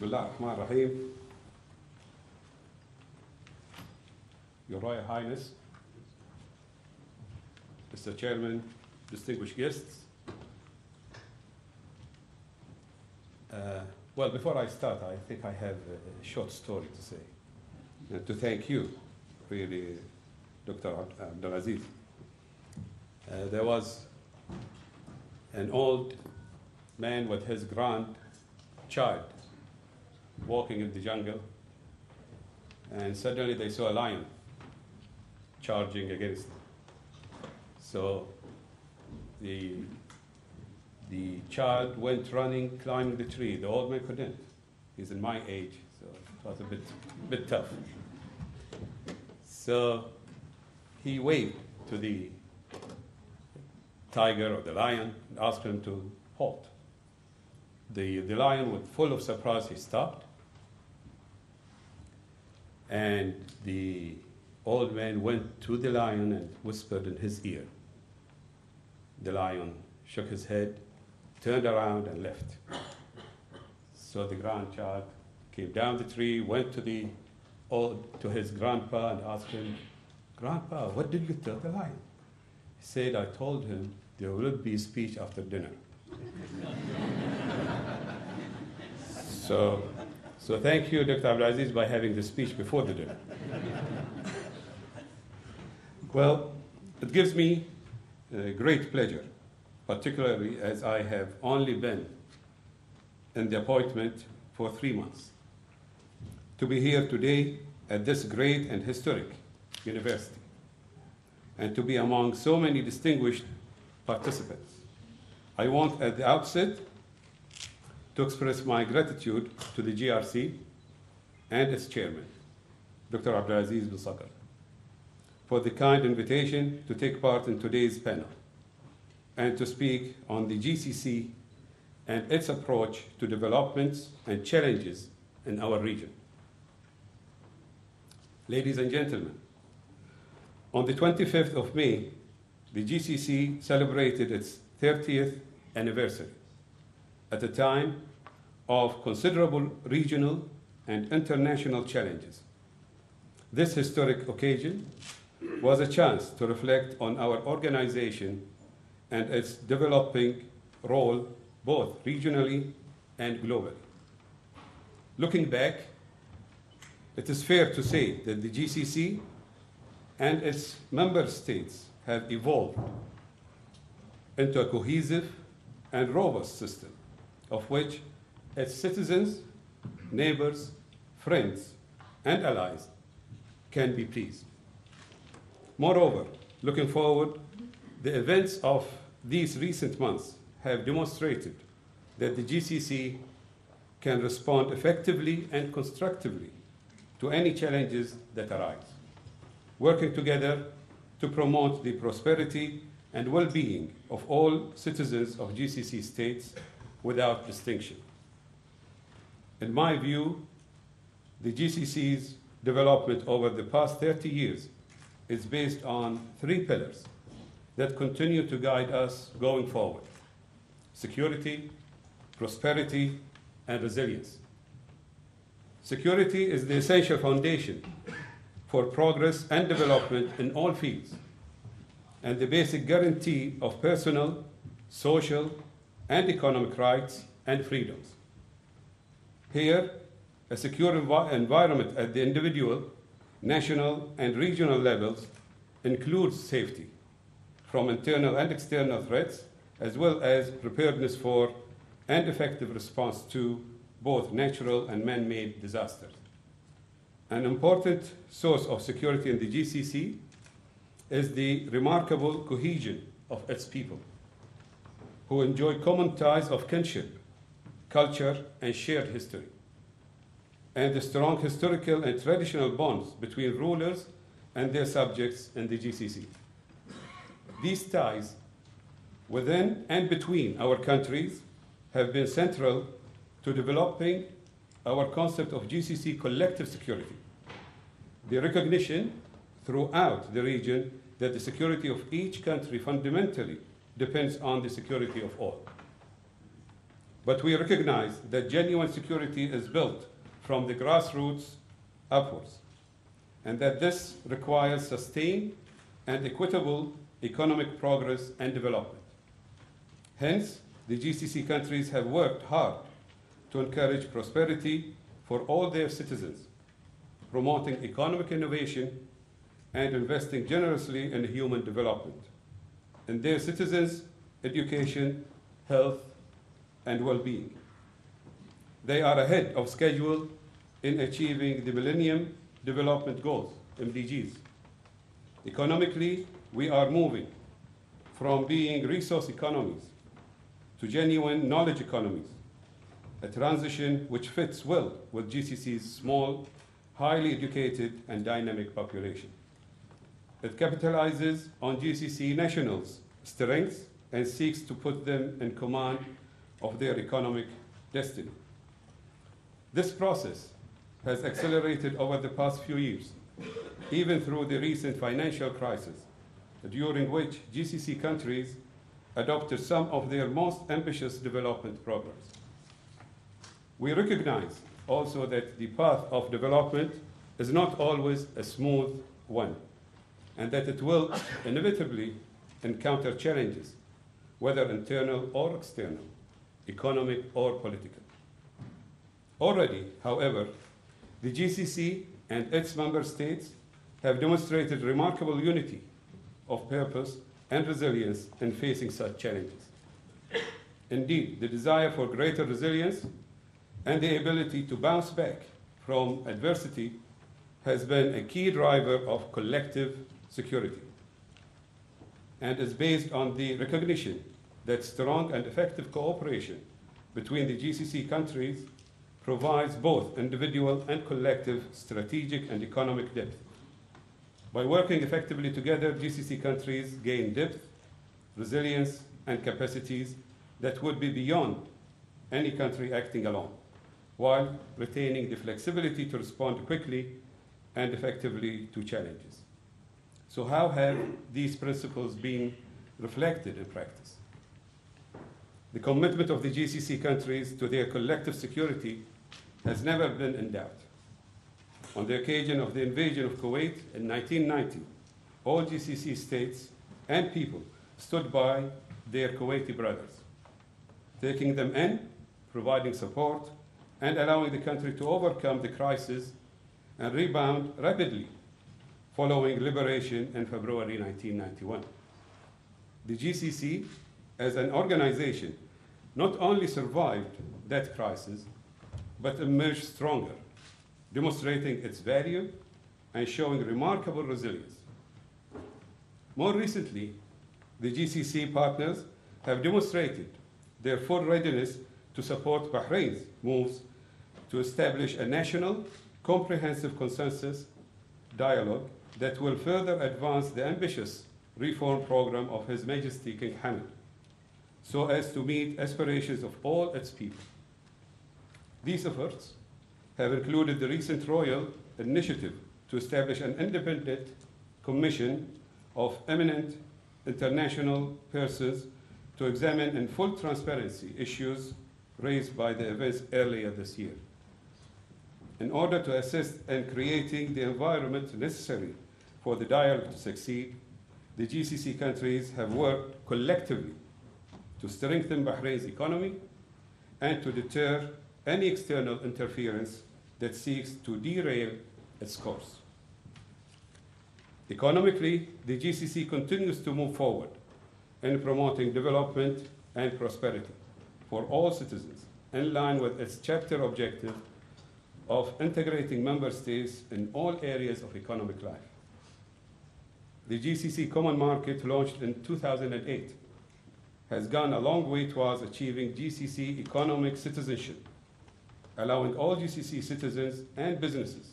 Bismillah ar-Rahman ar-Rahim. Your Royal Highness, Mr. Chairman, distinguished guests. Well, before I start, I think I have a short story to say. And to thank you, really, Dr. Abdul. There was an old man with his grandchild walking in the jungle, and suddenly they saw a lion charging against them. So the child went running, climbing the tree. The old man couldn't. He's in my age, so it was a bit tough. So he waved to the tiger or the lion and asked him to halt. The lion, with full of surprise, he stopped. And the old man went to the lion and whispered in his ear. The lion shook his head, turned around and left. So the grandchild came down the tree, went to his grandpa and asked him, "Grandpa, what did you tell the lion?" He said, "I told him there will be a speech after dinner." So thank you, Dr. Abdul, by having the speech before the dinner. Well, it gives me great pleasure, particularly as I have only been in the appointment for 3 months, to be here today at this great and historic university, and to be among so many distinguished participants. I want at the outset to express my gratitude to the GRC and its chairman, Dr. Abdul bin Sakar, for the kind invitation to take part in today's panel and to speak on the GCC and its approach to developments and challenges in our region. Ladies and gentlemen, on the 25th of May, the GCC celebrated its 30th anniversary at a time of considerable regional and international challenges. This historic occasion was a chance to reflect on our organization and its developing role both regionally and globally. Looking back, it is fair to say that the GCC and its member states have evolved into a cohesive and robust system of which its citizens, neighbors, friends, and allies can be pleased. Moreover, looking forward, the events of these recent months have demonstrated that the GCC can respond effectively and constructively to any challenges that arise, working together to promote the prosperity and well-being of all citizens of GCC states without distinction. In my view, the GCC's development over the past 30 years is based on 3 pillars that continue to guide us going forward: security, prosperity, and resilience. Security is the essential foundation for progress and development in all fields, and the basic guarantee of personal, social, and economic rights and freedoms. Here, a secure environment at the individual, national, and regional levels includes safety from internal and external threats, as well as preparedness for and effective response to both natural and man-made disasters. An important source of security in the GCC is the remarkable cohesion of its people, who enjoy common ties of kinship, culture, and shared history, and the strong historical and traditional bonds between rulers and their subjects in the GCC. These ties within and between our countries have been central to developing our concept of GCC collective security, the recognition throughout the region that the security of each country fundamentally depends on the security of all. But we recognize that genuine security is built from the grassroots upwards, and that this requires sustained and equitable economic progress and development. Hence, the GCC countries have worked hard to encourage prosperity for all their citizens, promoting economic innovation and investing generously in human development, in their citizens' education, health, and well-being. They are ahead of schedule in achieving the Millennium Development Goals, MDGs. Economically, we are moving from being resource economies to genuine knowledge economies, a transition which fits well with GCC's small, highly educated, and dynamic population. It capitalizes on GCC nationals' strengths and seeks to put them in command of their economic destiny. This process has accelerated over the past few years, even through the recent financial crisis, during which GCC countries adopted some of their most ambitious development programs. We recognize also that the path of development is not always a smooth one, and that it will inevitably encounter challenges, whether internal or external, economic or political. Already, however, the GCC and its member states have demonstrated remarkable unity of purpose and resilience in facing such challenges. Indeed, the desire for greater resilience and the ability to bounce back from adversity has been a key driver of collective security, and is based on the recognition that strong and effective cooperation between the GCC countries provides both individual and collective strategic and economic depth. By working effectively together, GCC countries gain depth, resilience, and capacities that would be beyond any country acting alone, while retaining the flexibility to respond quickly and effectively to challenges. So how have these principles been reflected in practice? The commitment of the GCC countries to their collective security has never been in doubt. On the occasion of the invasion of Kuwait in 1990, all GCC states and people stood by their Kuwaiti brothers, taking them in, providing support, and allowing the country to overcome the crisis and rebound rapidly following liberation in February 1991. The GCC, as an organization, not only survived that crisis, but emerged stronger, demonstrating its value and showing remarkable resilience. More recently, the GCC partners have demonstrated their full readiness to support Bahrain's moves to establish a national, comprehensive consensus dialogue that will further advance the ambitious reform program of His Majesty King Hamad, so as to meet aspirations of all its people. These efforts have included the recent royal initiative to establish an independent commission of eminent international persons to examine in full transparency issues raised by the events earlier this year. In order to assist in creating the environment necessary for the dialogue to succeed, the GCC countries have worked collectively to strengthen Bahrain's economy and to deter any external interference that seeks to derail its course. Economically, the GCC continues to move forward in promoting development and prosperity for all citizens, in line with its chapter objective of integrating member states in all areas of economic life. The GCC Common Market, launched in 2008, has gone a long way towards achieving GCC economic citizenship, allowing all GCC citizens and businesses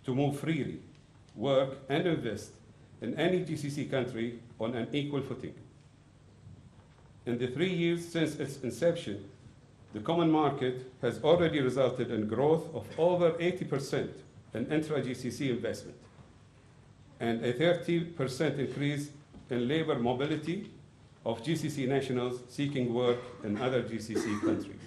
to move freely, work, and invest in any GCC country on an equal footing. In the 3 years since its inception, the Common Market has already resulted in growth of over 80% in intra-GCC investment and a 30% increase in labor mobility of GCC nationals seeking work in other GCC countries.